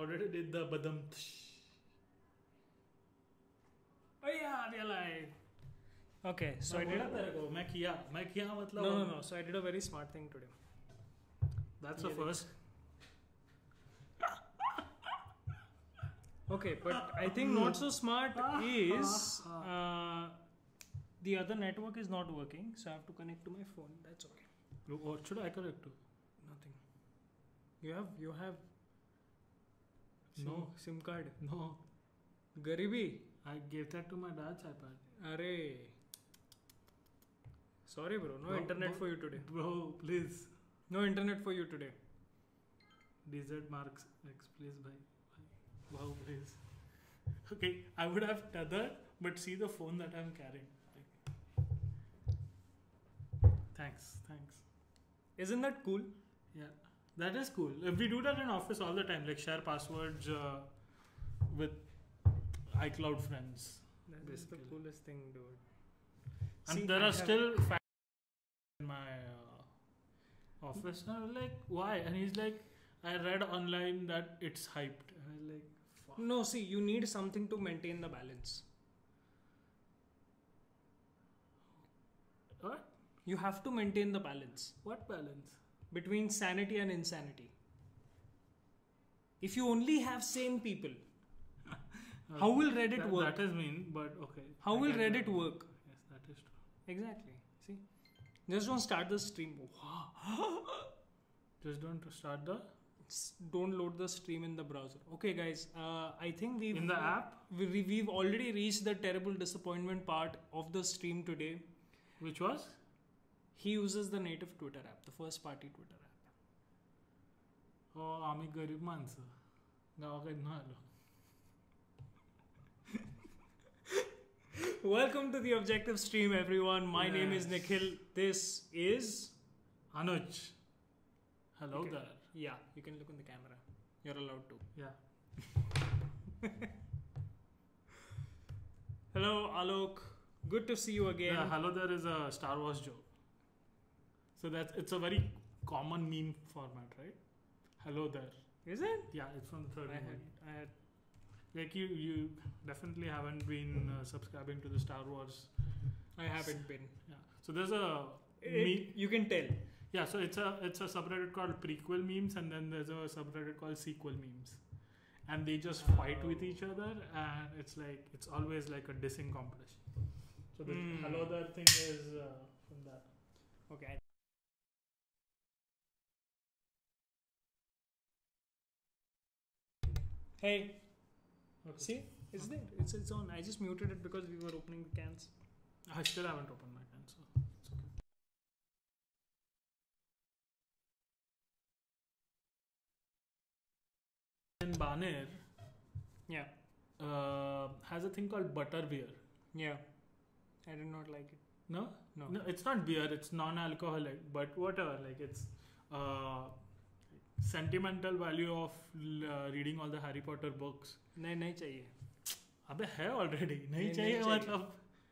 already did the badam. Oh yeah, we are live. Okay, so I did. मैं किया मतलब. No. So I did a very smart thing today. That's the first. Okay, but I think not so smart is the other network is not working, so I have to connect to my phone. That's okay. What should I connect to? Nothing. You have no SIM card. No. Garibi. I gave that to my dad's iPad. Arey. Sorry, bro. No internet for you today. Bro, please. No internet for you today. DZ Marks X, please, bhai. Wow, please. Okay, I would have tethered, but see the phone that I'm carrying. Thanks. Isn't that cool? Yeah, that is cool. We do that in office all the time, like share passwords with iCloud friends. That's the coolest thing, dude. And see, there are still facts in my office. And I was like, why? And he's like, I read online that it's hyped. And I was like, fuck. No, see, you need something to maintain the balance. What? You have to maintain the balance. What balance? Between sanity and insanity. If you only have sane people, how will Reddit work? That is mean, but okay. How will Reddit work? Yes, that is true. Exactly. See? Just don't start the stream. Just don't start the... Don't load the stream in the browser. Okay, guys. I think we've... In the app? We've already reached the terrible disappointment part of the stream today. Which was? He uses the native Twitter app. The first party Twitter app. Oh, आम्ही गरीब माणसं. गावाकडनं आलो. Welcome to the Objective Stream, everyone. My name is Nikhil. This is Anuj. Hello there. Yeah, you can look in the camera. You're allowed to. Yeah. Hello, Alok. Good to see you again. Yeah, hello there is a Star Wars joke. So it's a very common meme format, right? Hello there. Is it? Yeah, it's from the third movie. I had. Like you definitely haven't been subscribing to the Star Wars. I haven't been. Yeah. So there's a you can tell. Yeah. So it's a subreddit called prequel memes, and then there's a subreddit called sequel memes, and they just fight with each other, and it's always like a dissing competition. So the hello there thing is from that. Okay. Hey. Okay. See, it's there. It's on. I just muted it because we were opening the cans. I still haven't opened my can, so it's okay. In Baner, Yeah. has a thing called butter beer. Yeah. I did not like it. No, No. it's not beer. It's non-alcoholic, but whatever. Like it's sentimental value of reading all the Harry Potter books. नहीं चाहिए. अबे है already. नहीं चाहिए मतलब.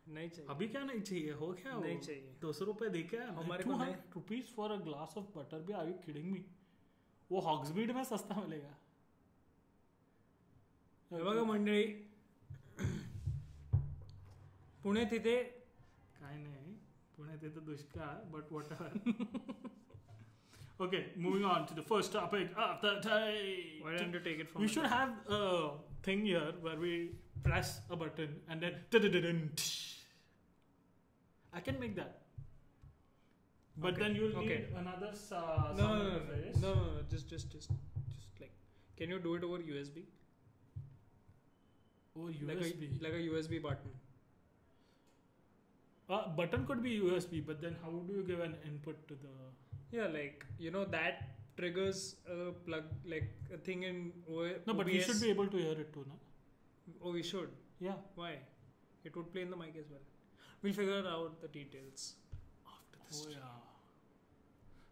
नहीं चाहिए. अभी क्या नहीं चाहिए? हो क्या? नहीं चाहिए. 200 रुपए दे क्या? हमारे को ₹200 for a glass of butter beer. Are you kidding me? वो हॉक्सबीड में सस्ता मिलेगा. बघा मंडळी. पुणे तिथे काय नाही. पुणे तिथे दुष्काळ, but whatever. Okay, moving on to the first topic of the day. Why don't you take it from? We should have a thing here where we press a button and then I can make that. But Okay. then you'll Okay. need another No. interface. No. Just like, can you do it over USB? Oh, USB. Like a USB button. Button could be USB, but then how do you give an input to the... Yeah, like, that triggers a plug, like a thing in OBS. No, but we should be able to hear it too, no? Oh, we should? Yeah. Why? It would play in the mic as well. We'll figure out the details after the stream. Yeah.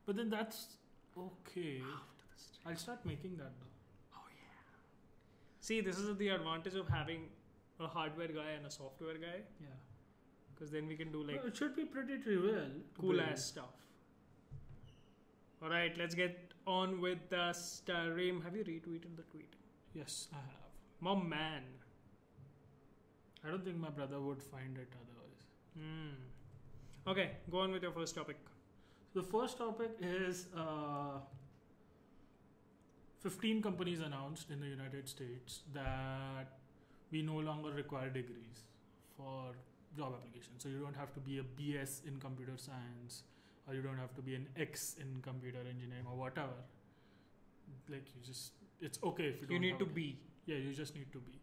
But then that's okay. After the stream. I'll start making that though. Oh, yeah. See, this is the advantage of having a hardware guy and a software guy. Yeah. Because then we can do like... No, it should be pretty trivial. Cool ass stuff. Alright, let's get on with the stream. Have you retweeted the tweet? Yes, I have. My man. I don't think my brother would find it otherwise. Okay, go on with your first topic. The first topic is 15 companies announced in the United States that we no longer require degrees for job applications. So you don't have to be a BS in computer science, or you don't have to be an X in computer engineering or whatever. Like it's okay if you don't need have to a- be. Yeah, you just need to be.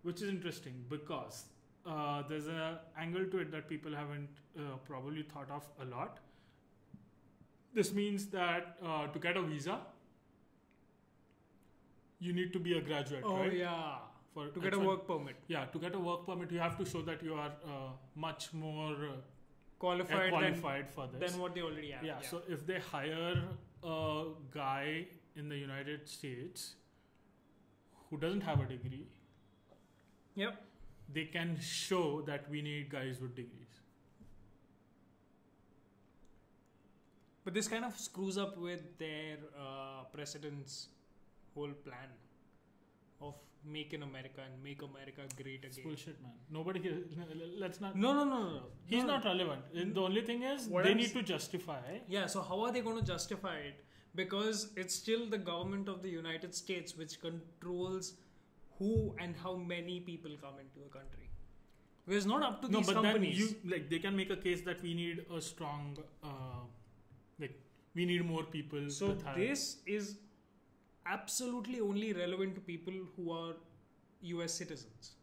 Which is interesting because there's an angle to it that people haven't probably thought of a lot. This means that to get a visa, you need to be a graduate, Oh right? yeah. To get a H1 work permit. Yeah, to get a work permit, you have to show that you are much more Qualified for this. than what they already have. Yeah, so if they hire a guy in the United States who doesn't have a degree, Yep. they can show that we need guys with degrees. But this kind of screws up with their president's whole plan of make in America and make America great It's again. bullshit, man. Nobody here, let's not. No. He's not relevant. The only thing is, What they I'm need s- to justify. Yeah, so how are they going to justify it? Because it's still the government of the United States which controls who and how many people come into a country. It's not up to No, these but companies. then they can make a case that we need a strong, we need more people. So with higher- this is absolutely only relevant to people who are US citizens.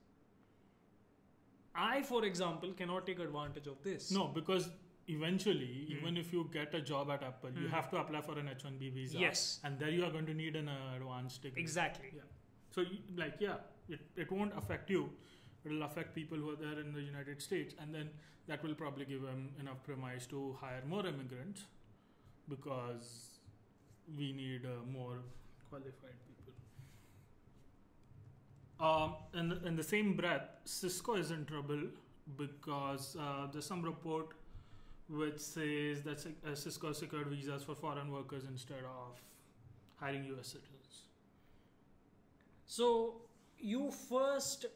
I, for example, cannot take advantage of this. No, because eventually, even if you get a job at Apple, you have to apply for an H1B visa. Yes. And there you are going to need an advanced degree. Exactly. Yeah. So, it won't affect you. It will affect people who are there in the United States. And then that will probably give them enough premise to hire more immigrants because we need more qualified people. In the same breath, Cisco is in trouble because there's some report which says that Cisco secured visas for foreign workers instead of hiring US citizens. So you first,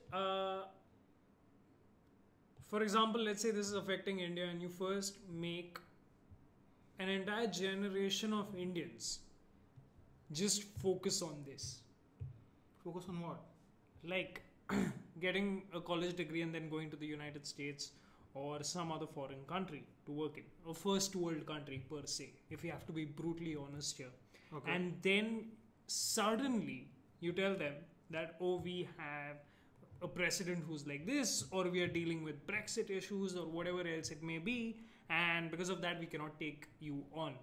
for example, let's say this is affecting India, and you first make an entire generation of Indians just focus on this. Focus on what? Like getting a college degree and then going to the United States or some other foreign country to work in, a first world country per se, if you have to be brutally honest here. Okay. And then suddenly you tell them that, oh, we have a president who's like this, or we are dealing with Brexit issues or whatever else it may be, and because of that we cannot take you on.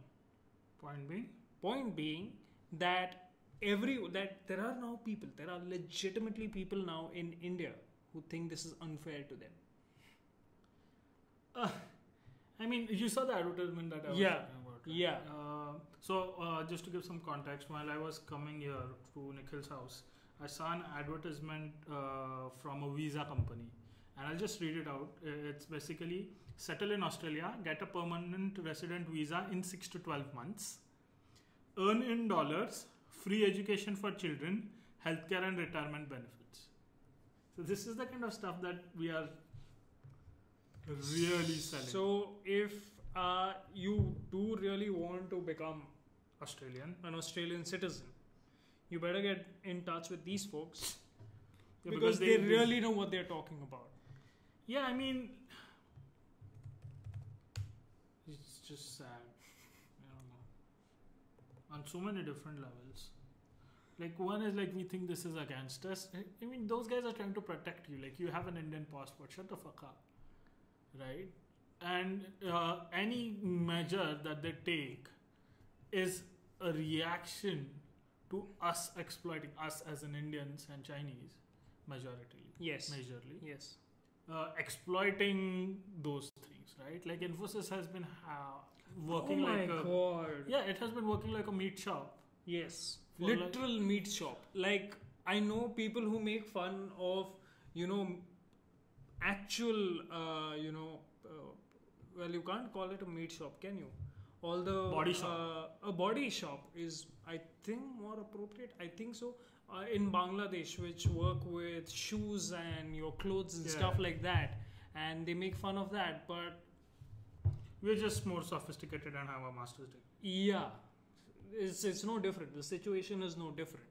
Point being that there are legitimately people now in India who think this is unfair to them. I mean, you saw the advertisement that I was Yeah. talking about. Right? Yeah. So just to give some context, while I was coming here to Nikhil's house, I saw an advertisement from a visa company, and I'll just read it out. It's basically settle in Australia, get a permanent resident visa in 6 to 12 months, earn in dollars, free education for children, healthcare and retirement benefits. So this is the kind of stuff that we are really selling. So if you do really want to become an Australian citizen, you better get in touch with these folks because they really know what they're talking about. Yeah, I mean, it's just sad. I don't know. On so many different levels. Like, one is like, we think this is against us. I mean, those guys are trying to protect you. Like, you have an Indian passport. Shut the fuck up. Right? And any measure that they take is a reaction to us exploiting us as an Indians and Chinese majorly. Yes. Exploiting those things, right? Like Infosys has been working God. Yeah, it has been working like a meat shop. Yes. For Literal meat shop. Like, I know people who make fun of, actual, well, you can't call it a meat shop, can you? all the Body shop. A body shop is, I think, more appropriate. I think so. In Bangladesh, which work with shoes and your clothes and stuff like that, and they make fun of that, but we're just more sophisticated and have a master's degree. Yeah, it's no different. The situation is no different.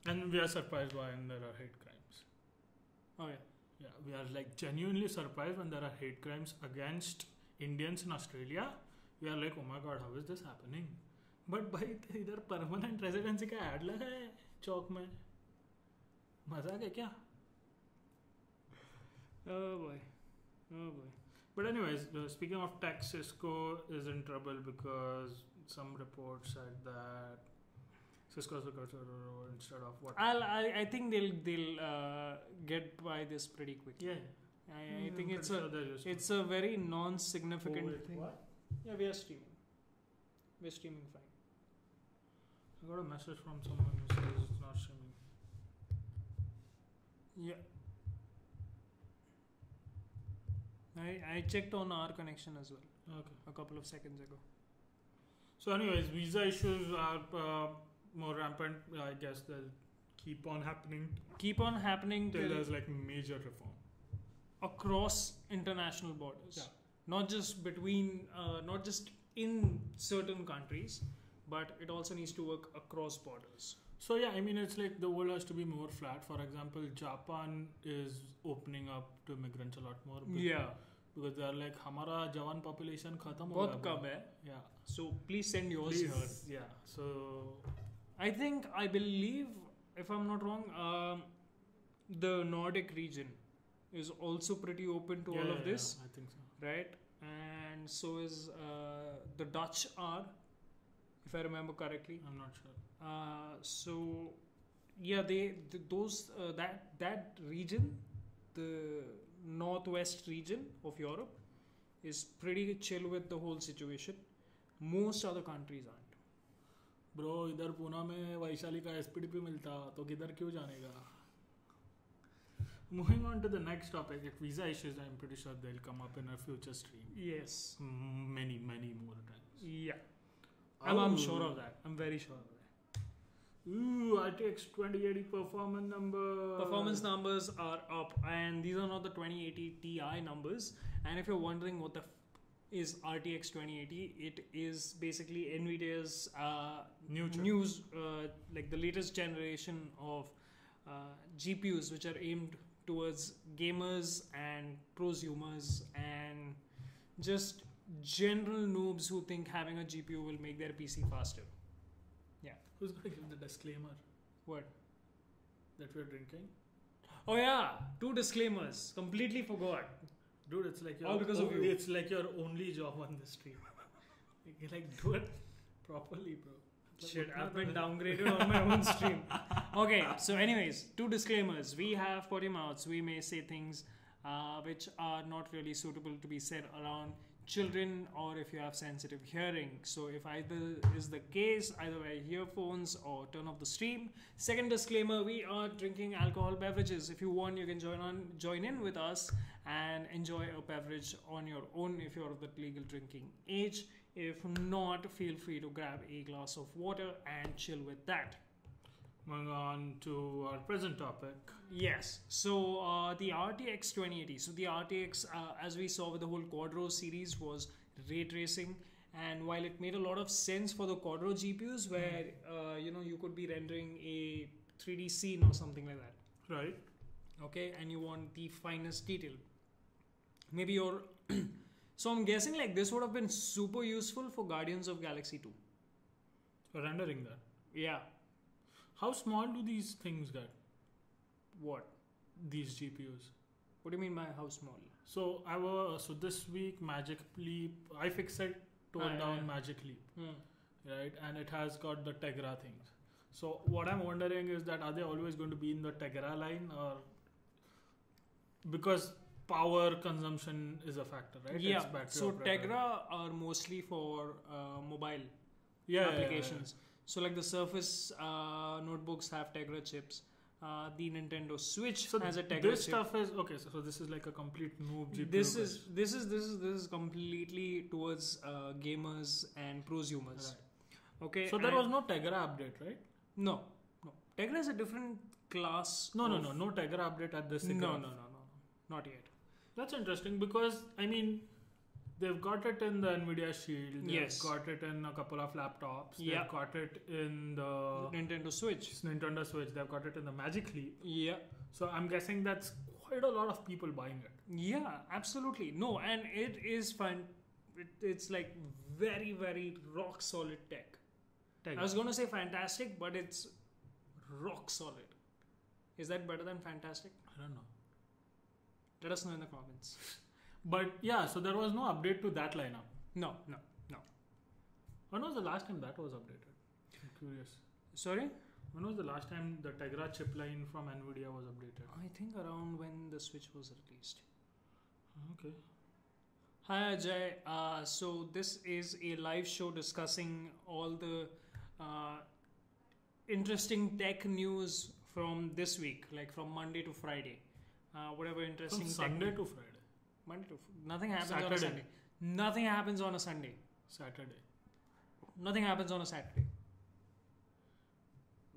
And we are surprised when there are hate crimes. Oh yeah. Yeah, we are like genuinely surprised when there are hate crimes against Indians in Australia. We are like, oh my god, how is this happening? But भाई इधर permanent residency का ad लगा है चौक में. मजाक है क्या? Oh boy. But anyways, speaking of tech, Cisco is in trouble because some reports said that Cisco's instead of what? I think they'll get by this pretty quickly. Yeah. I think it's a very non-significant thing. What? Yeah, we are streaming. We're streaming fine. I got a message from someone who says it's not streaming. Yeah. I checked on our connection as well. Okay. A couple of seconds ago. So anyways, visa issues are more rampant. I guess they'll keep on happening. Till there's like major reform across international borders. Yeah. Not just between, not just in certain countries, but it also needs to work across borders. So yeah, I mean, it's like the world has to be more flat. For example, Japan is opening up to immigrants a lot more. Because they are like, हमारा जवान population खत्म हो गया. बहुत कम है. Yeah. So please send yours here. Yeah. So I believe, if I'm not wrong, the Nordic region is also pretty open to all of this. Yeah, I think so. Right? And so is the Dutch are, if I remember correctly. I'm not sure. So yeah, that region, the northwest region of Europe, is pretty chill with the whole situation. Most other countries aren't. Bro, इधर पुणे में वैशाली का SPDP मिलता तो किधर क्यों जानेगा? Moving on to the next topic, visa issues. I'm pretty sure they'll come up in a future stream. Yes. Many more times. Yeah. I'm sure of that. I'm very sure of that. Ooh, RTX 2080 performance numbers are up, and these are not the 2080 Ti numbers. And if you're wondering what the is RTX 2080, it is basically Nvidia's news, like the latest generation of GPUs, which are aimed towards gamers and prosumers and just general noobs who think having a GPU will make their PC faster. Yeah. Who's going to give the disclaimer? What? That we're drinking? Oh yeah, 2 disclaimers. Completely forgot. Dude, it's like all because of you. It's like your only job on the stream. You like do it properly, bro. Shit, I've been downgraded on my own stream. Okay, so anyways, 2 disclaimers. We have potty mouths. We may say things which are not really suitable to be said around children, or if you have sensitive hearing. So if either is the case, either wear earphones or turn off the stream. Second disclaimer, we are drinking alcohol beverages. If you want, you can join in with us and enjoy a beverage on your own if you're of the legal drinking age. If not, feel free to grab a glass of water and chill with that. Moving on to our present topic. Yes. So the RTX 2080. So the RTX, as we saw with the whole Quadro series, was ray tracing. And while it made a lot of sense for the Quadro GPUs, where you could be rendering a 3D scene or something like that. Right. Okay. And you want the finest detail. Maybe you're... So I'm guessing like this would have been super useful for Guardians of Galaxy 2. For rendering that? Yeah. How small do these things get? What? These GPUs. What do you mean by how small? So so this week Magic Leap, I fixed it, toned down Magic Leap. Right? And it has got the Tegra things. So what I'm wondering is that are they always going to be in the Tegra line, or because power consumption is a factor, right? Yeah. So Tegra are mostly for mobile applications. Yeah. So like the Surface notebooks have Tegra chips. the Nintendo Switch So has a Tegra this chip. stuff is okay. So this is like a complete noob GPU. This is completely towards gamers and prosumers. Right. Okay. So there and was no Tegra update, right? no. Tegra is a different class. No of- Tegra update at this. No, not yet. That's interesting because I mean, they've got it in the Nvidia Shield. They've Yes. got it in a couple of laptops. Yeah. They've got it in the Nintendo Switch. Nintendo Switch. They've got it in the Magic Leap. Yeah. So I'm guessing that's quite a lot of people buying it. Yeah, absolutely. No, and it is fun. It's like very, very rock solid tech. Tegra. I was going to say fantastic, but it's rock solid. Is that better than fantastic? I don't know. Let us know in the comments. But yeah, so there was no update to that lineup. No. When was the last time that was updated? I'm curious. Sorry? When was the last time the Tegra chip line from Nvidia was updated? I think around when the Switch was released. Okay. Hi Ajay. So this is a live show discussing all the interesting tech news from this week, like from Monday to Friday. Whatever interesting From tech Sunday to Friday. Nothing happens on a Saturday. Sunday. Nothing happens on a Sunday. Saturday. Nothing happens on a Saturday.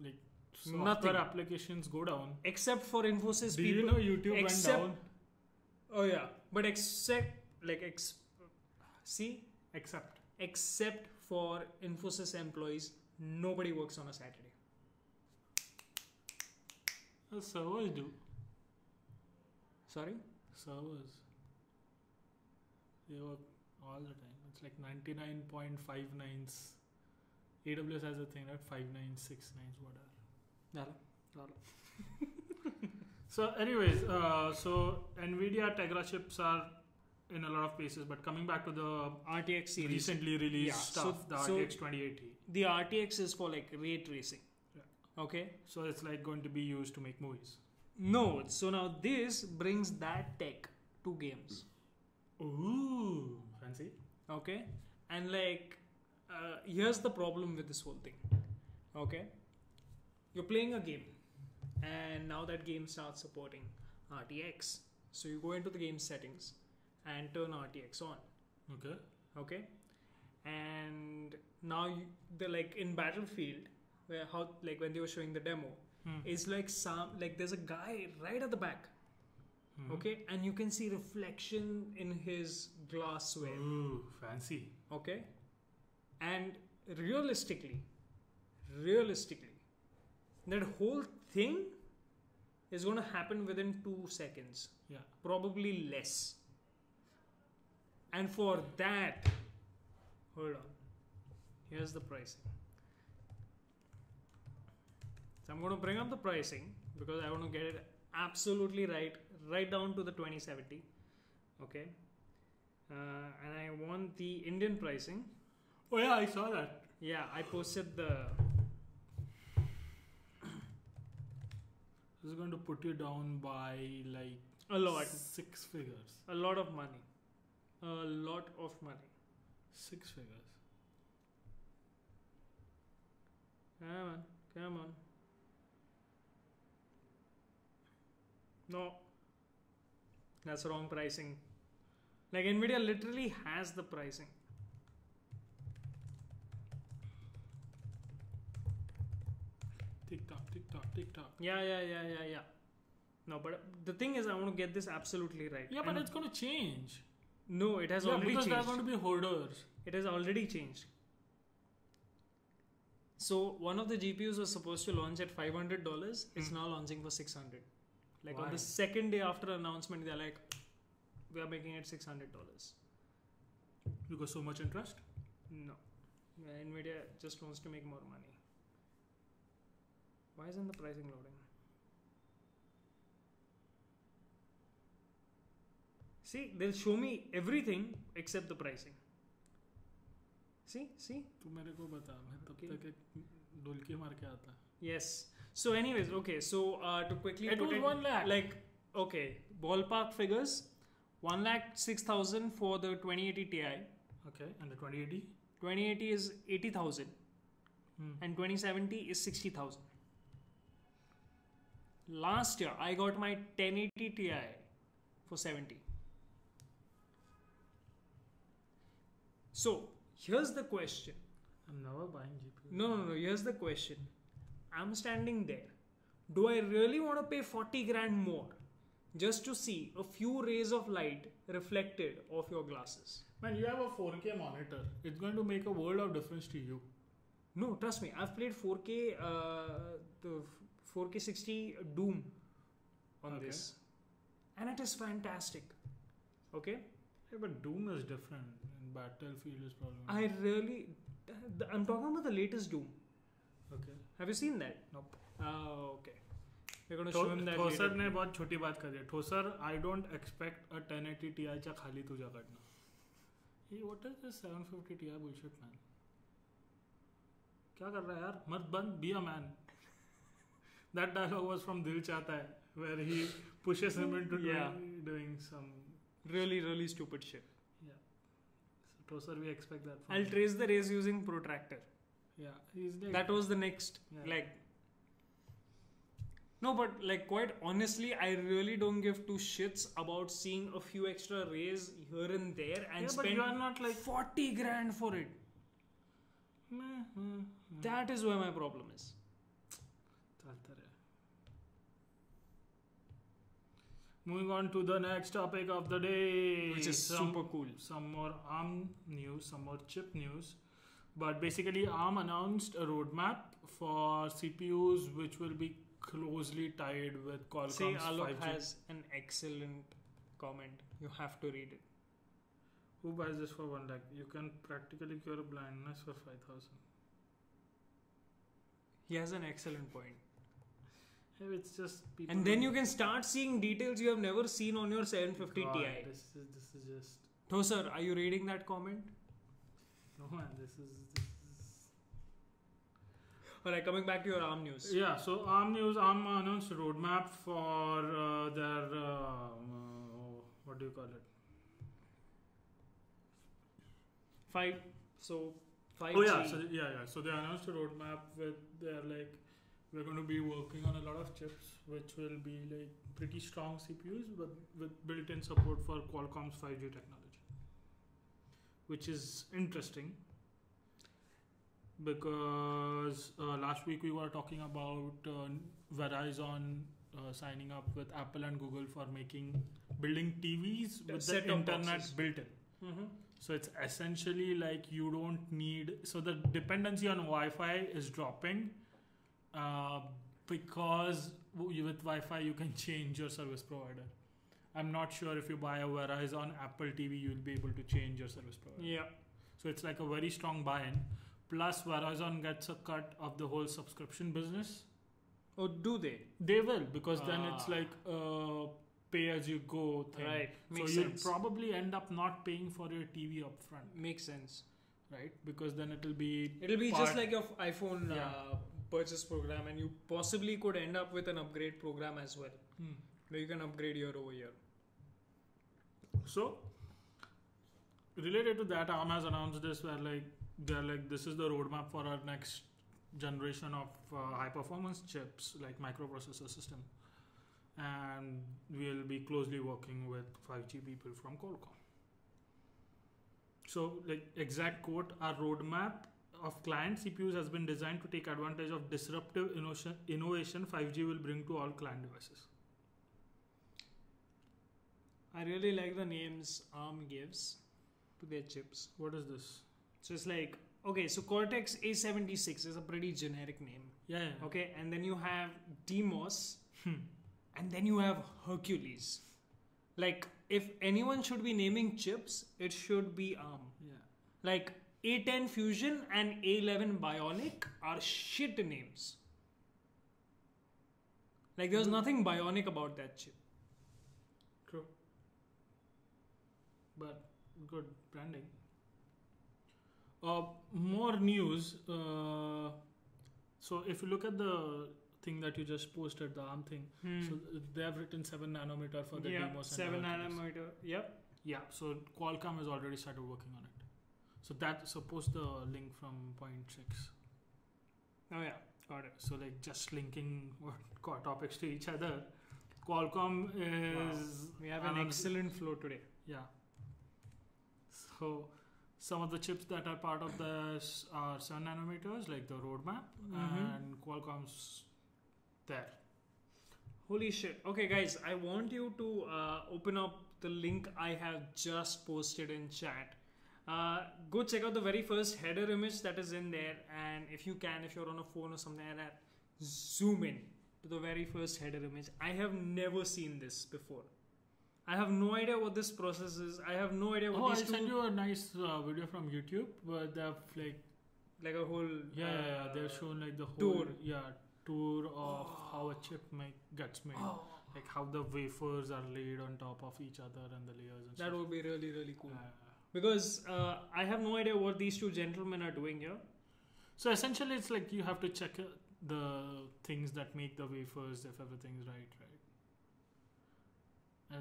Like software Nothing. applications go down. Except for Infosys Do people. you know YouTube except- went down? Oh yeah. But Except. except for Infosys employees, nobody works on a Saturday. The servers do. Sorry? Servers. They work all the time. It's like 99.59s. AWS has a thing, right? 5969s, whatever. So anyways, so Nvidia Tegra chips are in a lot of places, but coming back to the RTX series. recently released Yeah, stuff, the so- RTX 2080. The RTX is for like ray tracing. Yeah. Okay? So it's like going to be used to make movies. No, so now this brings that tech to games. Ooh, fancy. Okay? And like, here's the problem with this whole thing. Okay? You're playing a game, and now that game starts supporting RTX. So you go into the game settings and turn RTX on. Okay. Okay? And now they're like in Battlefield, where when they were showing the demo, it's like there's a guy right at the back. Okay, and you can see reflection in his glassware. Ooh, fancy. Okay, and realistically, that whole thing is going to happen within 2 seconds. Yeah. Probably less. And for that, hold on. Here's the pricing. So I'm going to bring up the pricing because I want to get it absolutely right down to the 2070. Okay. And I want the Indian pricing. Oh yeah, I saw that. Yeah, I posted the. This is going to put you down by like A lot. 6 figures. A lot of money. A lot of money. 6 figures. Come on. No. That's wrong pricing. Like Nvidia literally has the pricing. Tick tock, tick tock, tick tock. Yeah. No, but the thing is, I want to get this absolutely right. Yeah, but it's going to change. No, it has Yeah, already because changed. there are going to be hoarders. It has already changed. So one of the GPUs was supposed to launch at $500. It's now launching for $600. Like on Why? the second day after announcement, they're like, we are making it $600. Because so much interest. No. Nvidia just wants to make more money. Why isn't the pricing loading? See, they'll show me everything except the pricing. See? तू मेरे को बता मैं तब Okay. तक एक डुलकी मार के आता. Yes. So anyways, okay. So to quickly It put was it 1 lakh. like, okay, ballpark figures, 1,06,000 for the 2080 Ti. Okay, and the 2080? 2080 is 80,000 and 2070 is 60,000. Last year, I got my 1080 Ti for 70. So, here's the question. I'm never buying GPU. No. Here's the question. I'm standing there. Do I really want to pay 40 grand more just to see a few rays of light reflected off your glasses? Man, you have a 4K monitor. It's going to make a world of difference to you. No, trust me. I've played 4K, the 4K 60 Doom on this, and it is fantastic. Okay. Yeah, but Doom is different, and Battlefield is probably. I'm talking about the latest Doom. Okay. Have you seen that? Nope. Okay. We're going to show him that. Thosar ने बहुत छोटी बात कर दी. Thosar, I don't expect a 1080 Ti चा खाली तुझ्याकडनं. Hey, what is this 750 Ti bullshit, man? क्या कर रहा है यार? मत बंद, be a man. That dialogue was from Dil Chahta Hai, where he pushes him into doing some really stupid shit. Yeah. So Tosar, we expect that. I'll trace the rays using protractor. Yeah, he's like, that was the next No, but like quite honestly, I really don't give two shits about seeing a few extra rays here and there and spend but you are not like 40 grand for it. That is where my problem is. Moving on to the next topic of the day, which is super cool. Some more ARM news, some more chip news. But basically, ARM announced a roadmap for CPUs which will be closely tied with Qualcomm's 5G. Alok has an excellent comment. You have to read it. Who buys this for 1 lakh? You can practically cure blindness for 5,000. He has an excellent point. It's just people. And then you can start seeing details you have never seen on your 750 God, Ti. This is just. Tosar, are you reading that comment? No man, this is. Alright, coming back to your ARM news. Yeah, so ARM announced a roadmap for their what do you call it? 5G. Oh yeah, so they announced a roadmap with they're like, we're going to be working on a lot of chips which will be like pretty strong CPUs but with built-in support for Qualcomm's 5G technology, which is interesting because last week we were talking about Verizon signing up with Apple and Google for building TVs with the internet built in. Mm-hmm. So it's essentially like you don't need, so the dependency on Wi-Fi is dropping because with Wi-Fi you can change your service provider. I'm not sure if you buy a Verizon Apple TV you'll be able to change your service provider. Yeah. So it's like a very strong buy-in. Plus Verizon gets a cut of the whole subscription business. Oh, do they? They will, because then it's like a pay-as-you-go thing. Right. So you'll probably end up not paying for your TV upfront. Makes sense. Right? Because then it'll be just like your iPhone purchase program, and you possibly could end up with an upgrade program as well, where you can upgrade year over year. So, related to that, ARM has announced this where they're like, this is the roadmap for our next generation of high performance chips like microprocessor system, and we'll be closely working with 5G people from Qualcomm. So like exact quote, our roadmap of client CPUs has been designed to take advantage of disruptive innovation 5G will bring to all client devices. I really like the names ARM gives to their chips. What is this? So it's like, okay, so Cortex A76 is a pretty generic name. Yeah. Okay, and then you have DMOS, and then you have Hercules. Like, if anyone should be naming chips, it should be ARM. Yeah. Like, A10 Fusion and A11 Bionic are shit names. Like, there's nothing bionic about that chip. True. But good branding. More news. So if you look at the thing that you just posted, the ARM thing, so they have written 7 nanometer for the demos. 7 nanometer. Yep. Yeah. So Qualcomm has already started working on it. So post the link from 0.6. Oh yeah. Got it. So like just linking topics to each other. Qualcomm is We have an excellent flow today. yeah. So some of the chips that are part of this are 7 nanometers, like the roadmap, and Qualcomm's there. Holy shit. Okay, guys, I want you to open up the link I have just posted in chat. Go check out the very first header image that is in there, and if you can, if you're on a phone or something like that, zoom in to the very first header image. I have never seen this before. I have no idea what this process is. I have no idea what I'll these send you a nice video from YouTube where they've like a whole they've shown like the whole tour of how a chip gets made, like how the wafers are laid on top of each other and the layers and that stuff. would be really, really cool. Because I have no idea what these two gentlemen are doing here. So essentially, it's like you have to check the things that make the wafers if everything's right.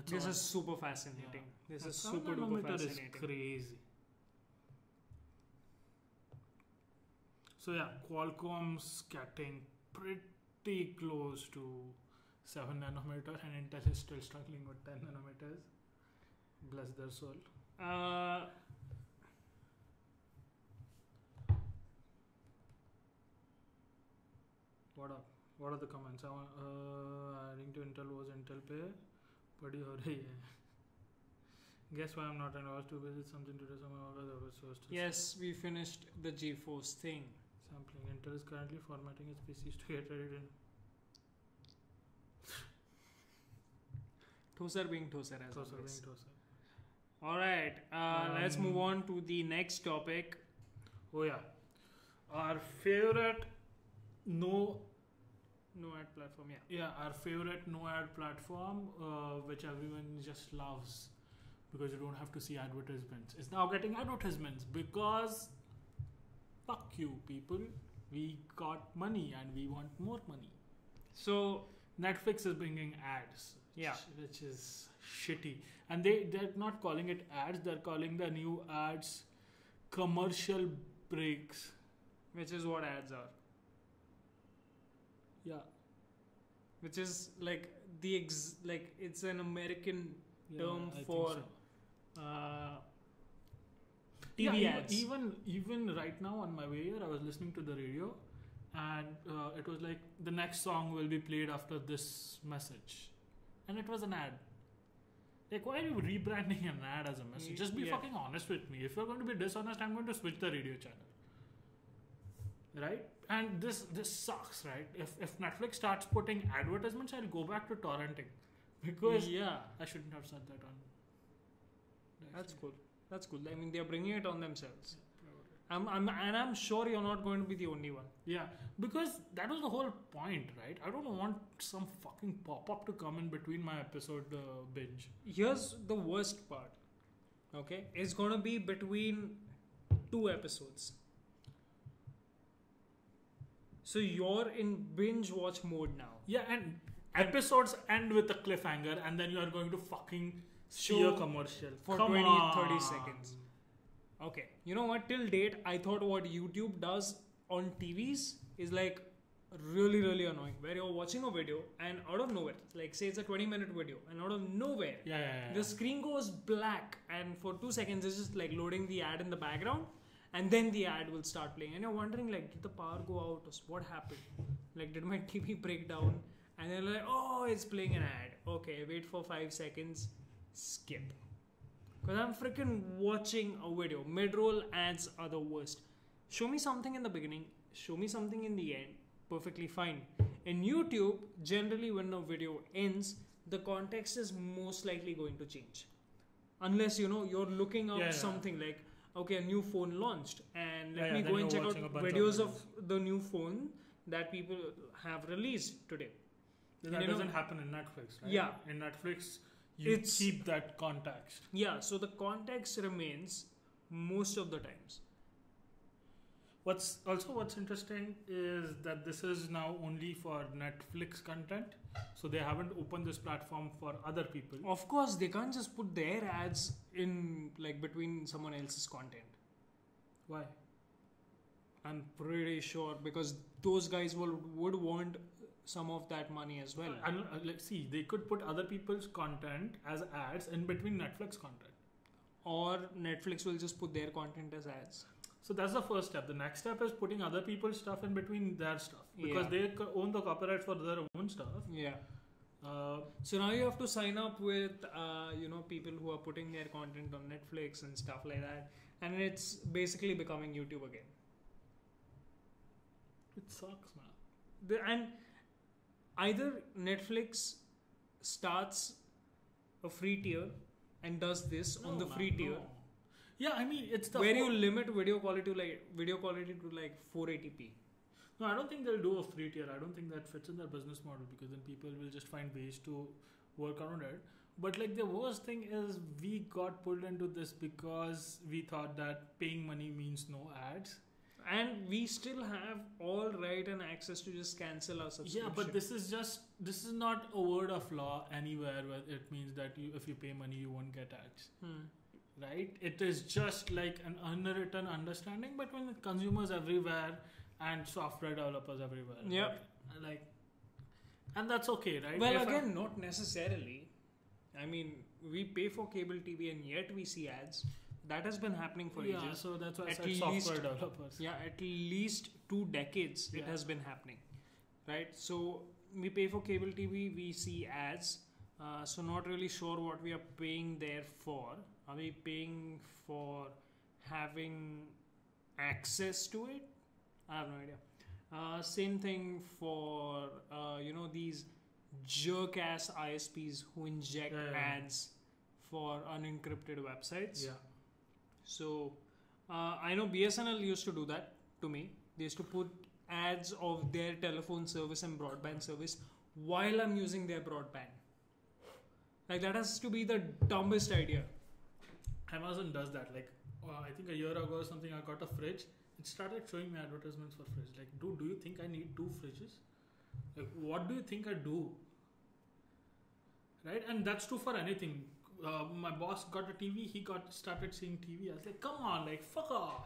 This is super fascinating. Yeah. This is super duper fascinating. Is crazy. So yeah, Qualcomm's getting pretty close to 7 nanometers, and Intel is still struggling with 10 nanometers. Bless their soul. What up? What are the comments? Adding to Intel was Intel Pay. Badi ho rahi hai. Guess why I'm not in. I was too busy something to do. Yes, we finished the GeForce thing. Sampling. Intel is currently formatting its PCs to get ready. Toaster being toaster as Toaster always. being toaster. Alright, let's move on to the next topic. Oh yeah. Our favorite no ad platform, our favorite no ad platform, which everyone just loves because you don't have to see advertisements. It's now getting advertisements because fuck you people. We got money and we want more money. So Netflix is bringing ads. Yeah. Which is shitty. And they're not calling it ads, they're calling the new ads commercial breaks. Which is what ads are. Yeah. Which is like it's an American term for TV ads. Even right now on my way here, I was listening to the radio, and it was like the next song will be played after this message, and it was an ad. Like, why are you rebranding an ad as a message? Just be fucking honest with me. If you're going to be dishonest, I'm going to switch the radio channel. Right? And this sucks, right? If Netflix starts putting advertisements, I'll go back to torrenting. Because I shouldn't have said that on. That's cool. That's cool. I mean, they're bringing it on themselves. I'm sure you're not going to be the only one. Yeah, because that was the whole point, right? I don't want some fucking pop-up to come in between my episode binge. Here's the worst part. Okay? It's going to be between 2 episodes. So you're in binge watch mode now. Yeah, and episodes end with a cliffhanger, and then you are going to fucking see a commercial for 20-30 seconds. Okay, you know what? Till date, I thought what YouTube does on TVs is like really, really annoying. Where you're watching a video and out of nowhere, like say it's a 20-minute video, and out of nowhere, the screen goes black, and for 2 seconds it's just like loading the ad in the background, and then the ad will start playing, and you're wondering like, did the power go out? Or what happened? Like, did my TV break down? And then like, oh, it's playing an ad. Okay, wait for 5 seconds, skip. Because I'm freaking watching a video. Mid-roll ads are the worst. Show me something in the beginning, show me something in the end, perfectly fine. In YouTube, generally when a video ends, the context is most likely going to change. Unless, you're looking up something like, okay, a new phone launched, and let me go and check out videos of the new phone that people have released today. That doesn't happen in Netflix, right? Yeah. In Netflix, you keep that context. Yeah, so the context remains most of the times. What's interesting is that this is now only for Netflix content, so they haven't opened this platform for other people. Of course, they can't just put their ads in like between someone else's content. Why? I'm pretty sure because those guys would want some of that money as well. And like, see, they could put other people's content as ads in between Netflix content. Or Netflix will just put their content as ads. So that's the first step. The next step is putting other people's stuff in between their stuff because they own the copyright for their own stuff. Yeah. So now you have to sign up with people who are putting their content on Netflix and stuff like that, and it's basically becoming YouTube again. It sucks, man. And either Netflix starts a free tier and does this on the free tier. Yeah, I mean it's the where you limit video quality to like 480p. No, I don't think they'll do a free tier. I don't think that fits in their business model because then people will just find ways to work around it. But like the worst thing is we got pulled into this because we thought that paying money means no ads. And we still have all right and access to just cancel our subscription. Yeah, but this is not a word of law anywhere where it means that if you pay money you won't get ads. Right? It is just like an unwritten understanding between consumers everywhere and software developers everywhere. Yeah. Like, and that's okay, right? Well, again, not necessarily. I mean, we pay for cable TV and yet we see ads. That has been happening for ages. Yeah, so that's why I said software developers. Yeah, at least 2 decades it has been happening. Right? So we pay for cable TV, we see ads. So not really sure what we are paying there for. Are we paying for having access to it? I have no idea. Same thing for these jerk-ass ISPs who inject ads for unencrypted websites. Yeah. So I know BSNL used to do that to me. They used to put ads of their telephone service and broadband service while I'm using their broadband. Like that has to be the dumbest idea. Amazon does that. Like I think a year ago or something, I got a fridge. It started showing me advertisements for fridge. Like, dude, do you think I need 2 fridges? Like, what do you think I do? Right? And that's true for anything. My boss got a TV. He started seeing TV. I was like, come on, like, fuck off.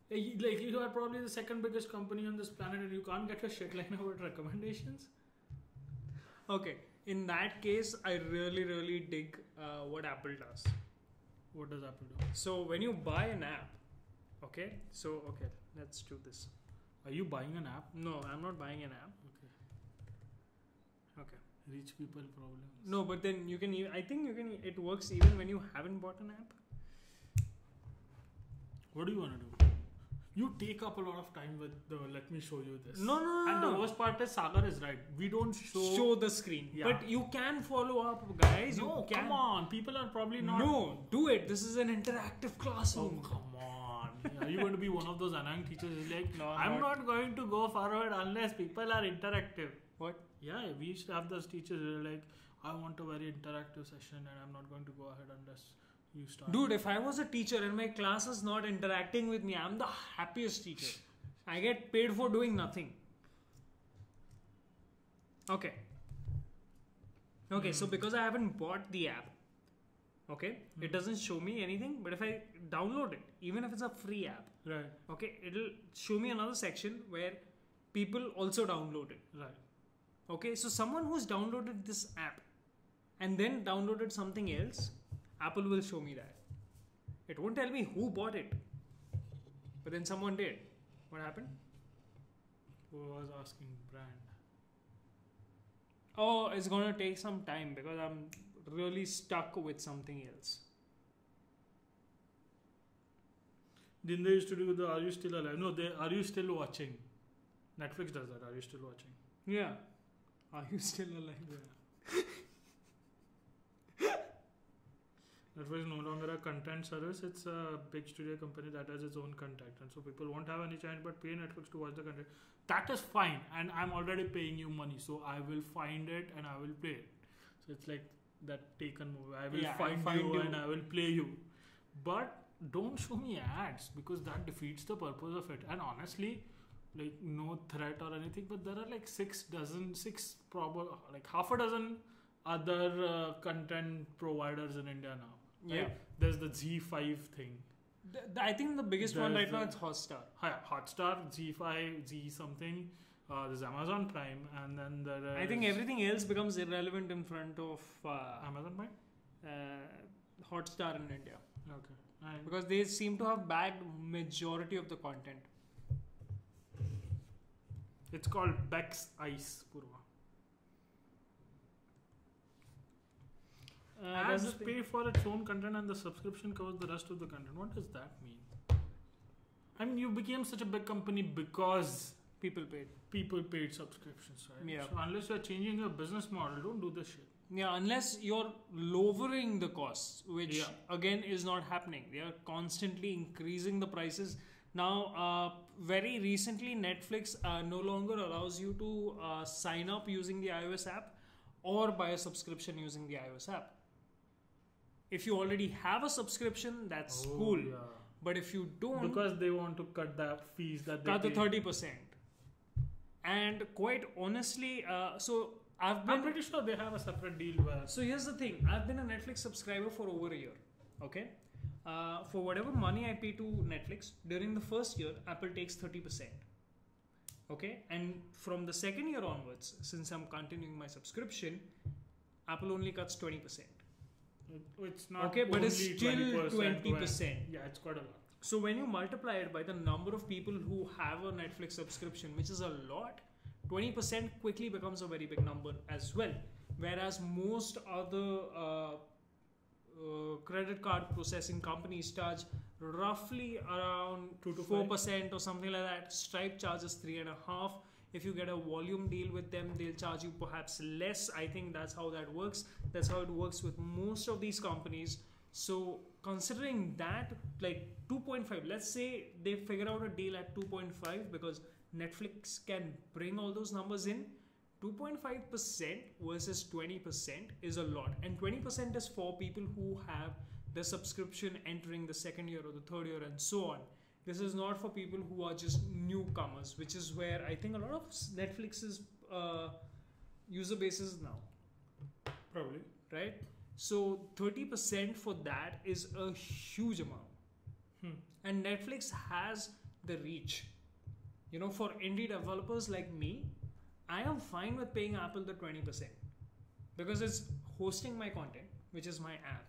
Like, you are probably the second biggest company on this planet and you can't get your shit like now with recommendations. Okay. In that case, I really, really dig what Apple does. What does Apple do? So when you buy an app, okay, let's do this. Are you buying an app? No, I'm not buying an app. Okay. Rich people problems. No, but then you can. I think you can. It works even when you haven't bought an app. What do you want to do? You take up a lot of time with the let me show you this. No. And the worst part is Sagar is right. We don't show the screen. Yeah. But you can follow up, guys. No, you can. come on. People are probably not. No, do it. This is an interactive classroom. Oh, come on. Are you going to be one of those annoying teachers who's like, no, I'm not going to go forward unless people are interactive? What? Yeah, we used to have those teachers who were like, I want a very interactive session and I'm not going to go ahead unless you start. Dude, if I was a teacher and my class is not interacting with me, I'm the happiest teacher. I get paid for doing nothing. Okay. So because I haven't bought the app, okay, it doesn't show me anything, but if I download it, even if it's a free app, right, okay, it'll show me another section where people also download it. Right. Okay, so someone who's downloaded this app and then downloaded something else, Apple will show me that. It won't tell me who bought it. But then someone did. What happened? Who was asking brand? Oh, it's gonna take some time because I'm really stuck with something else. Didn't they used to do the Are You Still Alive? No, Are You Still Watching? Netflix does that. Are You Still Watching? Yeah. Are you still alive? Yeah. Netflix is no longer a content service. It's a big studio company that has its own content. And so people won't have any choice but pay Netflix to watch the content. That is fine. And I'm already paying you money. So I will find it and I will play it. So it's like that Taken movie. I will find you and I will play you. But don't show me ads because that defeats the purpose of it. And honestly, like no threat or anything, but there are like half a dozen other content providers in India now. Right? Yeah. There's the Z5 thing. I think the biggest one right now is Hotstar. Hotstar, Z5, Z something. There's Amazon Prime, and then there is... I think everything else becomes irrelevant in front of Amazon Prime? Hotstar in India. Okay. Because they seem to have bagged majority of the content. It's called Beck's Ice, Purva. Ads pay for its own content and the subscription covers the rest of the content. What does that mean? I mean, you became such a big company because people paid subscriptions, right? Yeah. So unless you're changing your business model, don't do this shit. Yeah, unless you're lowering the costs, which again is not happening. They are constantly increasing the prices. Now, very recently, Netflix no longer allows you to sign up using the iOS app or buy a subscription using the iOS app. If you already have a subscription, that's cool. Yeah. But if you don't... Because they want to cut the fees that they cut pay. the 30%. And quite honestly, I'm pretty sure they have a separate deal where... So here's the thing. I've been a Netflix subscriber for over a year. Okay? For whatever money I pay to Netflix, during the first year, Apple takes 30%. Okay? And from the second year onwards, since I'm continuing my subscription, Apple only cuts 20%. It's not okay, but it's still 20%. Yeah, it's quite a lot. So when you multiply it by the number of people who have a Netflix subscription, which is a lot, 20% quickly becomes a very big number as well. Whereas most other credit card processing companies charge roughly around 2 to 4% or something like that. Stripe charges 3.5%. If you get a volume deal with them, they'll charge you perhaps less. I think that's how that works. That's how it works with most of these companies. So considering that, like 2.5, let's say they figure out a deal at 2.5 because Netflix can bring all those numbers in. 2.5% versus 20% is a lot. And 20% is for people who have the subscription entering the second year or the third year and so on. This is not for people who are just newcomers, which is where I think a lot of Netflix's user base is now. Probably. Right? So 30% for that is a huge amount. And Netflix has the reach. You know, for indie developers like me, I am fine with paying Apple the 20% because it's hosting my content, which is my app.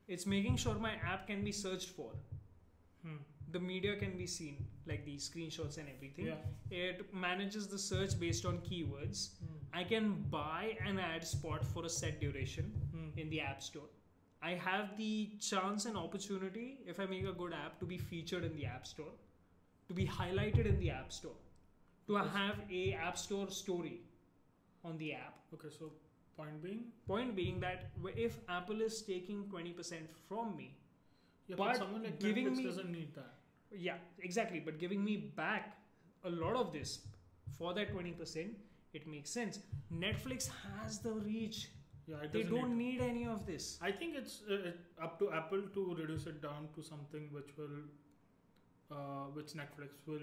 It's making sure my app can be searched for. The media can be seen, like the screenshots and everything. Yeah. It manages the search based on keywords. I can buy an ad spot for a set duration in the App Store. I have the chance and opportunity, if I make a good app, to be featured in the App Store, to be highlighted in the App Store, to have a App Store story on the app. Okay, so point being? Point being that if Apple is taking 20% from me, but someone like Netflix doesn't need that. Yeah, exactly. But giving me back a lot of this for that 20%, it makes sense. Netflix has the reach. Yeah, they don't need any of this. I think it's up to Apple to reduce it down to something which Netflix will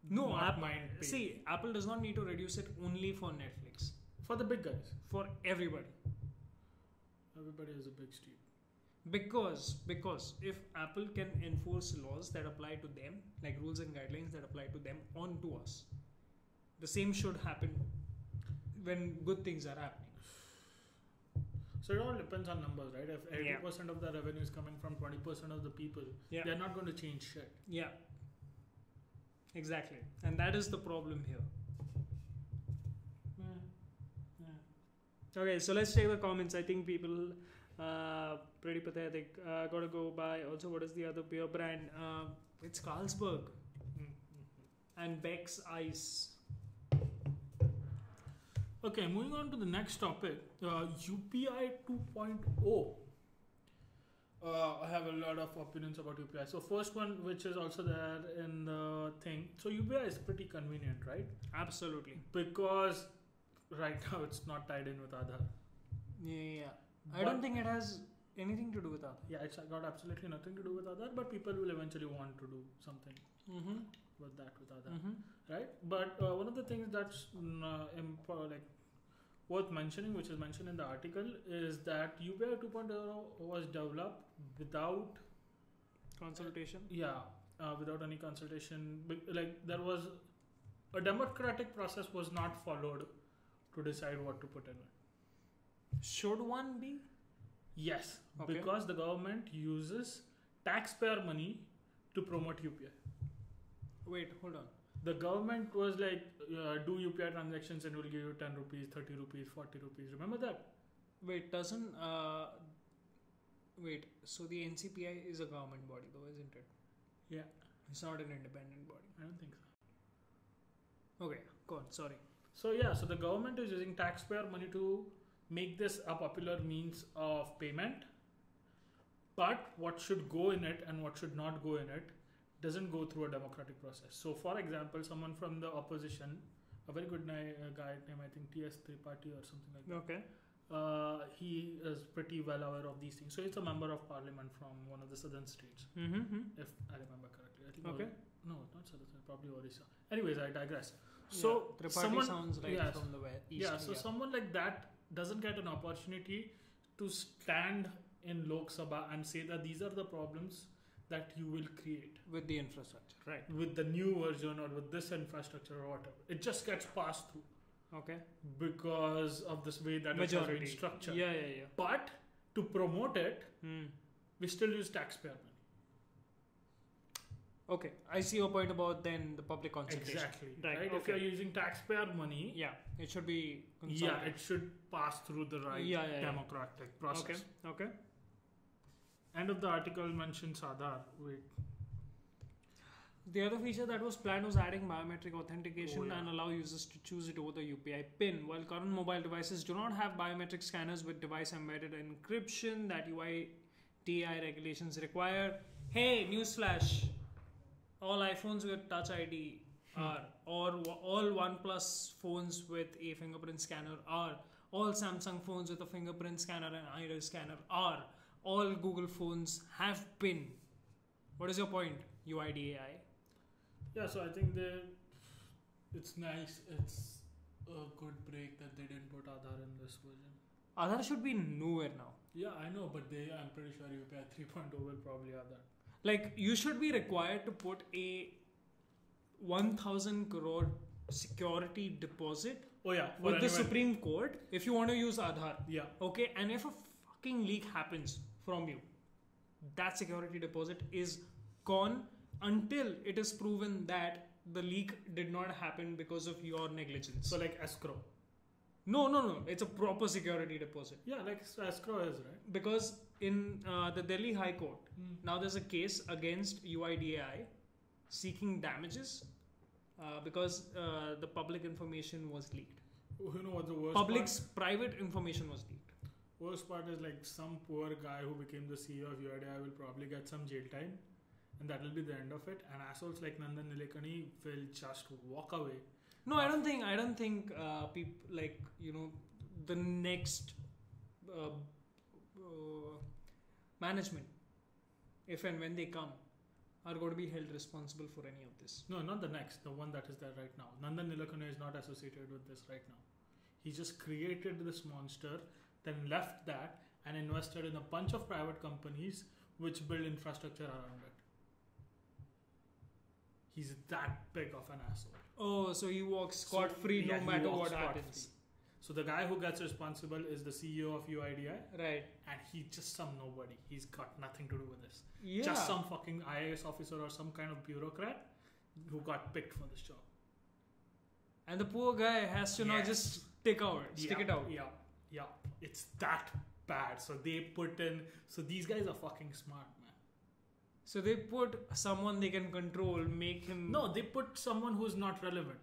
not mind paying. See, Apple does not need to reduce it only for Netflix. For the big guys. For everybody. Everybody has a big street. Because if Apple can enforce laws that apply to them, like rules and guidelines that apply to them onto us, the same should happen when good things are happening. So it all depends on numbers, right? If 80% of the revenue is coming from 20% of the people, they're not going to change shit. Yeah. Exactly. And that is the problem here. Okay, so let's check the comments. I think people... pretty pathetic. Gotta go by. Also, what is the other beer brand? It's Carlsberg and Beck's Ice. Okay, moving on to the next topic. UPI 2.0. I have a lot of opinions about UPI. So first one, which is also there in the thing. So UPI is pretty convenient, right? Absolutely. Because right now it's not tied in with Aadhaar. Yeah. I don't think it has anything to do with Aadhaar. Yeah, it's got absolutely nothing to do with Aadhaar, but people will eventually want to do something with Aadhaar, right? But one of the things that's worth mentioning, which is mentioned in the article, is that UPI 2.0 was developed without consultation. Without any consultation. Like there was a democratic process was not followed to decide what to put in it. Should one be? Yes, Okay. because the government uses taxpayer money to promote UPI. Wait, hold on. The government was like, do UPI transactions and we'll give you 10 rupees, 30 rupees, 40 rupees. Remember that? Wait, so the NCPI is a government body though, isn't it? Yeah. It's not an independent body. I don't think so. Okay, go on, sorry. So the government is using taxpayer money to make this a popular means of payment. But what should go in it and what should not go in it doesn't go through a democratic process. So for example, someone from the opposition, a very good guy named I think TS Tripathi or something like that. Okay. He is pretty well aware of these things. So he's a member of parliament from one of the southern states, Mm-hmm. if I remember correctly. I think Okay. no, not southern, probably Orissa. Anyways, I digress. So Tripathi someone sounds like yes. from the east. So someone like that doesn't get an opportunity to stand in Lok Sabha and say that these are the problems that you will create with the infrastructure, right? with the new version or with this infrastructure or whatever. It just gets passed through Okay. because of this way that it has Majority. been structured. Yeah. But to promote it, Hmm. we still use taxpayer money. Okay, I see your point about then the public consultation. Exactly. Right. If Okay. you're using taxpayer money, Yeah, it should be yeah, consolidated. it should pass through the right Yeah. democratic process. Okay. End of the article mentions Aadhaar. Wait. The other feature that was planned was adding biometric authentication Oh, yeah. and allow users to choose it over the UPI pin. While current mobile devices do not have biometric scanners with device embedded encryption that UITI regulations require. Hey, newsflash! All iPhones with Touch ID are, or all OnePlus phones with a fingerprint scanner are, all Samsung phones with a fingerprint scanner and iris scanner are, all Google phones have PIN. What is your point, UIDAI? Yeah, so I think it's nice. It's a good break that they didn't put Aadhaar in this version. Aadhaar should be nowhere now. Yeah, I know, but I'm pretty sure UPI 3.0 will probably have that. Like, you should be required to put a 1,000 crore security deposit Oh yeah, for with the anyone- Supreme Court if you want to use Aadhaar. Yeah, Okay, and if a fucking leak happens from you, that security deposit is gone until it is proven that the leak did not happen because of your negligence. so like escrow. No, it's a proper security deposit. Yeah, like escrow is right. Because in the Delhi High Court, now there's a case against UIDAI seeking damages because the public information was leaked. You know what the worst Public's private information was leaked. Worst part is like some poor guy who became the CEO of UIDI will probably get some jail time, and that will be the end of it. And assholes like Nandan Nilekani will just walk away. No, I don't think people like the next management, if and when they come, are going to be held responsible for any of this. No, not the next. The one that is there right now. Nandan Nilekani is not associated with this right now. He just created this monster, then left that and invested in a bunch of private companies which build infrastructure around it. He's that big of an asshole. Oh, so he walks scot-free So, yeah, no he matter walks what scot-free. happens. So the guy who gets responsible is the CEO of UIDI, Right. and he's just some nobody. He's got nothing to do with this. Yeah. Just some fucking IAS officer or some kind of bureaucrat who got picked for this job. And the poor guy has to now Yes. just stick it out. Yeah. It's that bad. So they put in. So these guys are fucking smart, man. So they put someone they can control, make him. No, they put someone who's not relevant.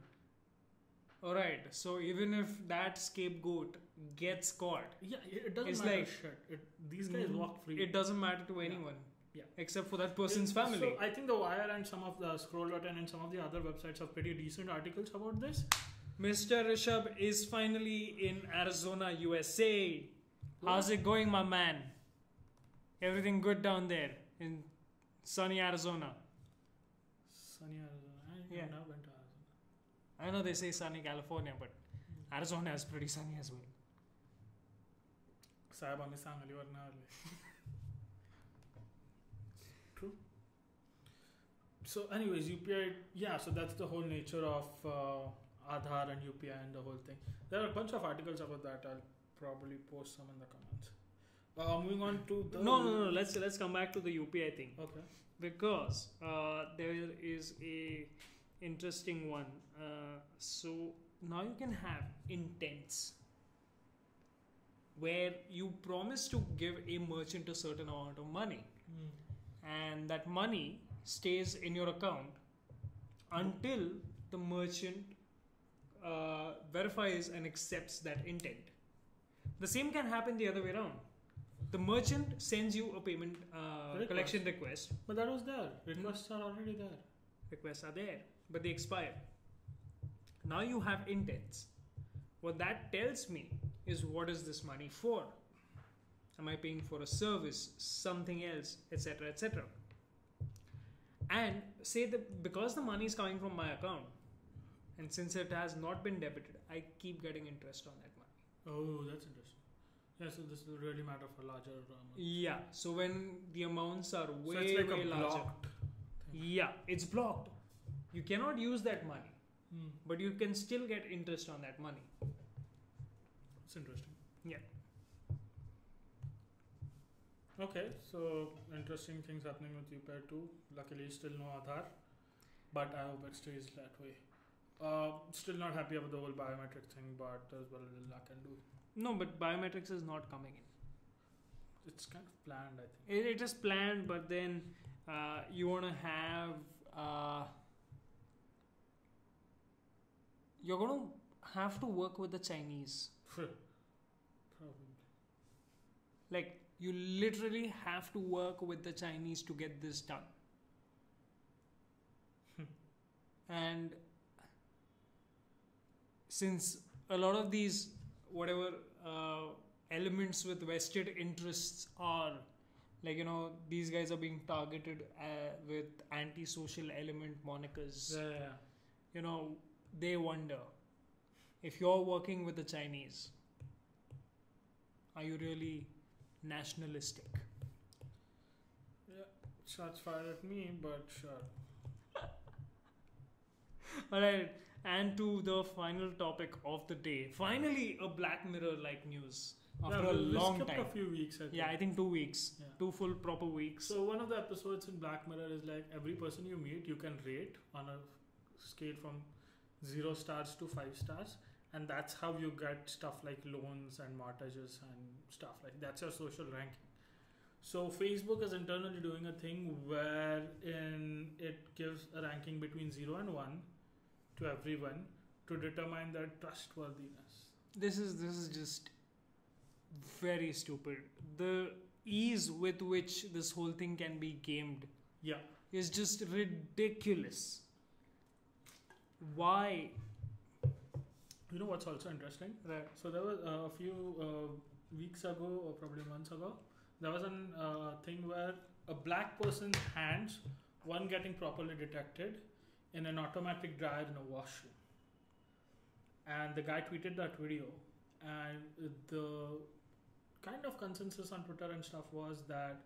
Alright, so even if that scapegoat gets caught, Yeah, it doesn't It's matter. like- Shit. These guys walk free. it doesn't matter to anyone. Yeah. Except for that person's family. So I think the Wire and some of the Scroll.in and some of the other websites have pretty decent articles about this. Mr. Rishabh is finally in Arizona, USA. How's it going, my man? Everything good down there in sunny Arizona? Sunny Arizona. I Yeah. have never been to Arizona. I know they say sunny California, but Arizona is pretty sunny as well. Sahib, आम्ही सांगली वरनं आले. True. So, anyways, UPI, yeah, so that's the whole nature of Aadhaar and UPI and the whole thing. There are a bunch of articles about that. I'll probably post some in the comments. Moving on to the. No. Let's come back to the UPI thing. Okay. Because there is a interesting one. So now you can have intents where you promise to give a merchant a certain amount of money, and that money stays in your account until the merchant verifies and accepts that intent. The same can happen the other way around. The merchant sends you a payment collection request. But that was there. Requests are already there. Requests are there, but they expire. Now you have intents. What that tells me is, what is this money for? Am I paying for a service, something else, etc., etc.? And say that because the money is coming from my account, and since it has not been debited, I keep getting interest on that money. Oh, that's interesting. Yeah, so this will really matter for larger amounts. Yeah, so when the amounts are way, so it's like way a larger. Blocked thing. Yeah, it's blocked. You cannot use that money, but you can still get interest on that money. It's interesting. Yeah. Okay, so interesting things happening with UPI too. Luckily, still no Aadhaar, but I hope it stays that way. Still not happy about the whole biometric thing, but there's very little I can do. No, but biometrics is not coming in. It's kind of planned, I think. It is planned, but then you want to have... you're going to have to work with the Chinese. Probably. Like, you literally have to work with the Chinese to get this done. And since a lot of these, whatever elements with vested interests are, like, you know, these guys are being targeted with anti-social element monikers. Yeah. You know, they wonder, if you're working with the Chinese, are you really nationalistic? Yeah, shots fired at me, but sure. Alright, and to the final topic of the day. Finally, a Black Mirror-like news after a long skipped time. a few weeks, I think. Yeah, I think 2 weeks. Yeah. 2 full proper weeks. So one of the episodes in Black Mirror is like, every person you meet, you can rate on a scale from 0 stars to 5 stars. And that's how you get stuff like loans and mortgages and stuff like that's your social ranking. So Facebook is internally doing a thing wherein it gives a ranking between 0 and 1 to everyone to determine their trustworthiness. This is just very stupid. The ease with which this whole thing can be gamed is just ridiculous. Why? You know what's also interesting? Right. So there was a few weeks ago, or probably months ago, there was a thing where a black person's hands weren't getting properly detected in an automatic dryer in a washroom. And the guy tweeted that video, and the kind of consensus on Twitter and stuff was that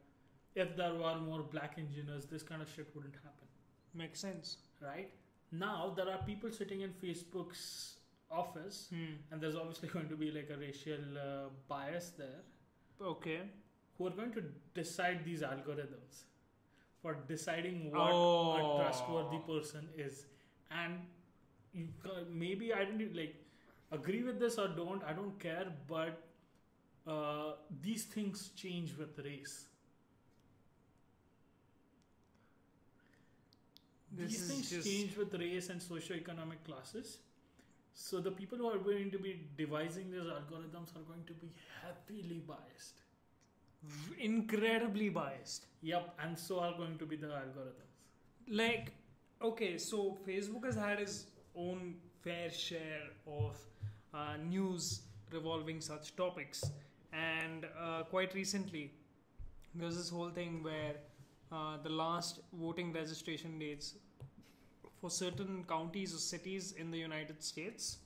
if there were more black engineers, this kind of shit wouldn't happen. Makes sense. Right? Now, there are people sitting in Facebook's office, and there's obviously going to be like a racial bias there. Okay. Who are going to decide these algorithms for deciding what a trustworthy person is. And you maybe I don't like agree with this or don't, I don't care, but these things change with race. These things change with race and socioeconomic classes. So the people who are going to be devising these algorithms are going to be heavily biased. Incredibly biased. Yep, and so are going to be the algorithms. Like, okay, so Facebook has had its own fair share of news revolving such topics. And quite recently, there's this whole thing where the last voting registration dates for certain counties or cities in the United States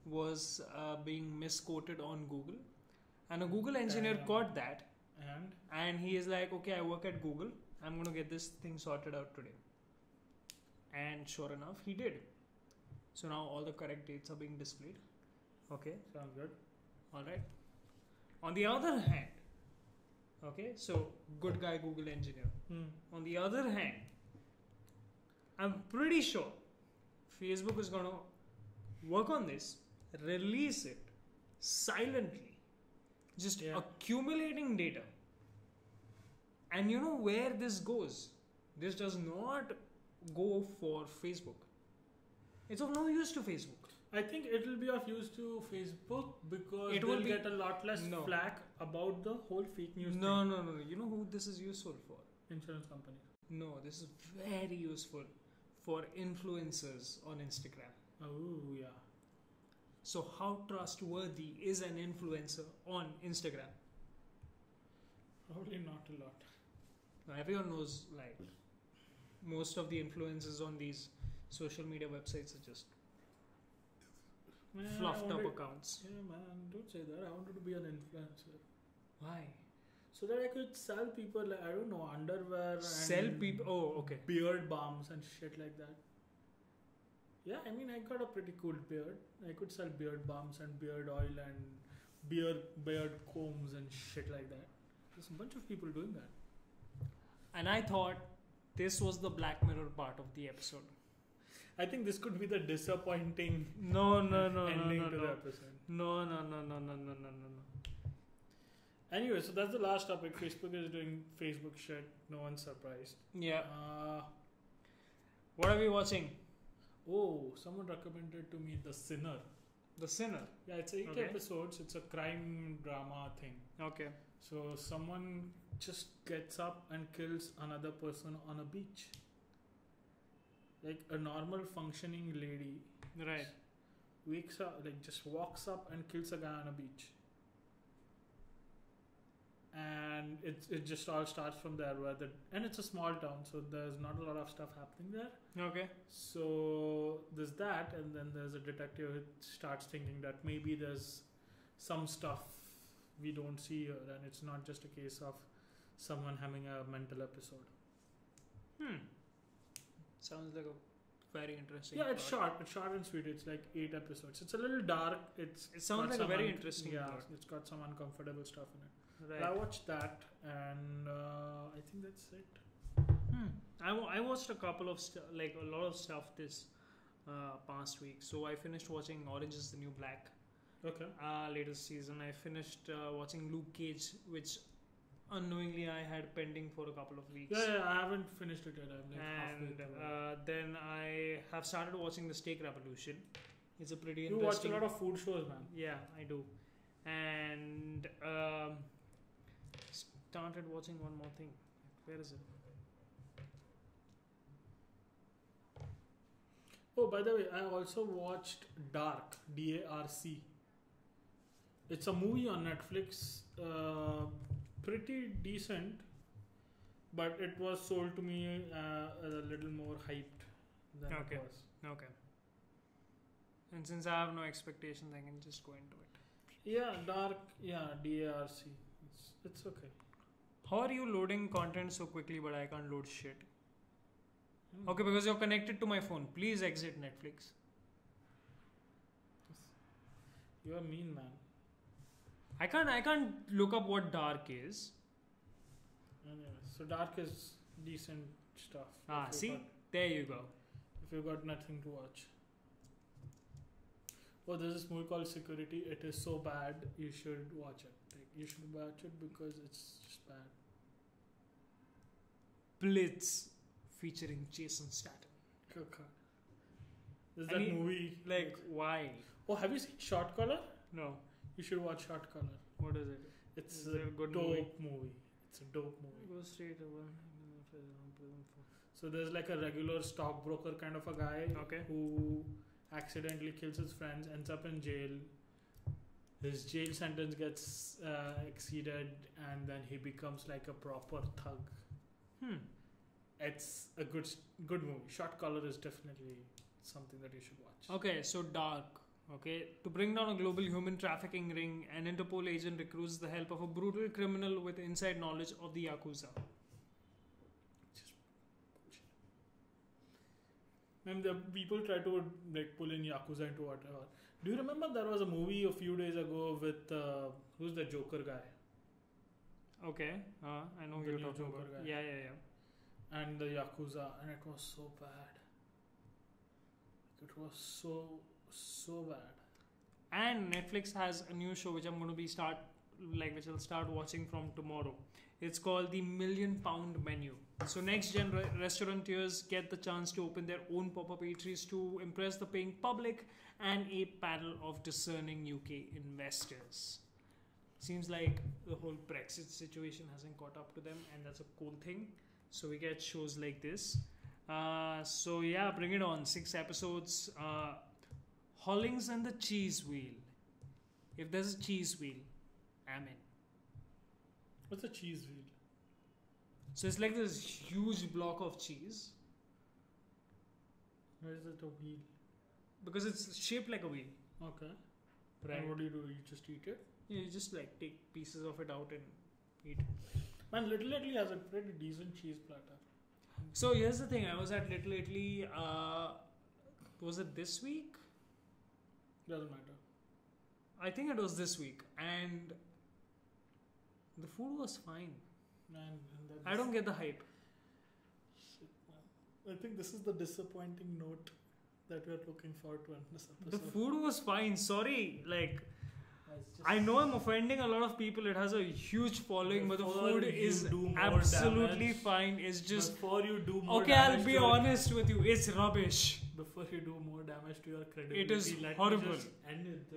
was being misquoted on Google. And a Google engineer caught that. And he is like, okay, I work at Google. I'm going to get this thing sorted out today. And sure enough, he did. So now all the correct dates are being displayed. Okay. Sounds good. All right. On the other hand, okay, so good guy Google engineer. On the other hand, I'm pretty sure Facebook is going to work on this, release it silently, just accumulating data. And you know where this goes? This does not go for Facebook. It's of no use to Facebook. I think it will be of use to Facebook because It it will will be- get a lot less flack about the whole fake news No, thing. no, no. You know who this is useful for? Insurance companies. No, this is very useful for influencers on Instagram. Oh, yeah. So how trustworthy is an influencer on Instagram? Probably not a lot. Now, everyone knows, like, most of the influencers on these social media websites are just Man, fluffed up accounts. Yeah, man, don't say that. I wanted to be an influencer. Why? So that I could sell people, like, I don't know, underwear Sell and people? Oh, okay. beard balms and shit like that. Yeah, I mean, I got a pretty cool beard. I could sell beard balms and beard oil and beard combs and shit like that. There's a bunch of people doing that. And I thought this was the Black Mirror part of the episode. I think this could be the disappointing No, ending to the episode. No. Anyway, so that's the last topic. Facebook is doing Facebook shit. No one's surprised. Yeah. What are we watching? Oh, someone recommended to me The Sinner. The Sinner. Yeah, it's 8 Okay. episodes. It's a crime drama thing. Okay. So someone just gets up and kills another person on a beach. Like a normal functioning lady Right. wakes up, like just walks up and kills a guy on a beach. And it just all starts from there. And it's a small town, so there's not a lot of stuff happening there. Okay. So there's that, and then there's a detective who starts thinking that maybe there's some stuff we don't see here, and it's not just a case of someone having a mental episode. Sounds like a very interesting. Yeah, it's plot. short. It's short and sweet. It's like 8 episodes. It's a little dark. It sounds like a very interesting Yeah, plot. it's got some uncomfortable stuff in it. Right. I watched that, and I think that's it. I watched a couple of like a lot of stuff this past week. So I finished watching Orange is the New Black. Okay. Latest season. I finished watching Luke Cage, which unknowingly I had pending for a couple of weeks. Yeah, I haven't finished it yet. I'm like halfway And through. then I have started watching The Steak Revolution. It's a pretty You watch a interesting. lot of food shows, man. Yeah, I do. And started watching one more thing. Where is it? Oh, by the way, I also watched Dark, D-A-R-C. It's a movie on Netflix, pretty decent, but it was sold to me a little more hyped than Okay. it was. Okay. And since I have no expectations, I can just go into it. Yeah, Dark, yeah, D-A-R-C. It's okay. How are you loading content so quickly but I can't load shit? Hmm. Okay, because you're connected to my phone. Please exit Netflix. You're mean, man. I can't look up what Dark is. Anyway, so Dark is decent stuff. Ah, If you see? got- There you go. If you got nothing to watch. Oh, there's this movie called Security. It is so bad, you should watch it. Like, you should watch it because it's just bad. Blitz featuring Jason Statham. Oh, God. There's I that mean, movie. Like, why? Oh, have you seen Short Color? No. You should watch Short Color. What is it? It's Is a it a good dope movie. It's a dope movie. Go straight over. So there's like a regular stockbroker kind of a guy Okay. who accidentally kills his friends, ends up in jail. His jail sentence gets exceeded, and then he becomes like a proper thug. It's a good movie. Short Color is definitely something that you should watch. Okay, so Dark. Okay, to bring down a global human trafficking ring, an Interpol agent recruits the help of a brutal criminal with inside knowledge of the Yakuza. And the people try to like pull in Yakuza into whatever. Do you remember there was a movie a few days ago with who's the Joker guy? Okay, I know who The you're new talking Joker about. guy. Yeah. And the Yakuza, and it was so bad. It was so bad. And Netflix has a new show which I'm going to which I'll start watching from tomorrow. It's called the £1 Million Menu. So next gen restaurateurs get the chance to open their own pop-up eateries to impress the paying public and a panel of discerning UK investors. Seems like the whole Brexit situation hasn't caught up to them, and that's a cool thing. So we get shows like this. So yeah, bring it on. 6 episodes. Hollings and the Cheese Wheel. If there's a cheese wheel, I'm in. What's a cheese wheel? So it's like this huge block of cheese. Why is it a wheel? Because it's shaped like a wheel. Okay. Right. And what do? You just eat it? Yeah, you just like take pieces of it out and eat. Man, Little Italy has a pretty decent cheese platter. So here's the thing. I was at Little Italy. Was it this week? Doesn't matter. I think it was this week, and the food was fine. Man, I don't get the hype. Shit, man. I think this is the disappointing note that we're looking forward to in this episode. The food was fine. Sorry, like I know I'm offending a lot of people. It has a huge following, but the food is absolutely fine. It's just before you do more okay. I'll be honest with you. It's rubbish. Before you do more damage to your credibility, It is let horrible. me just end with this.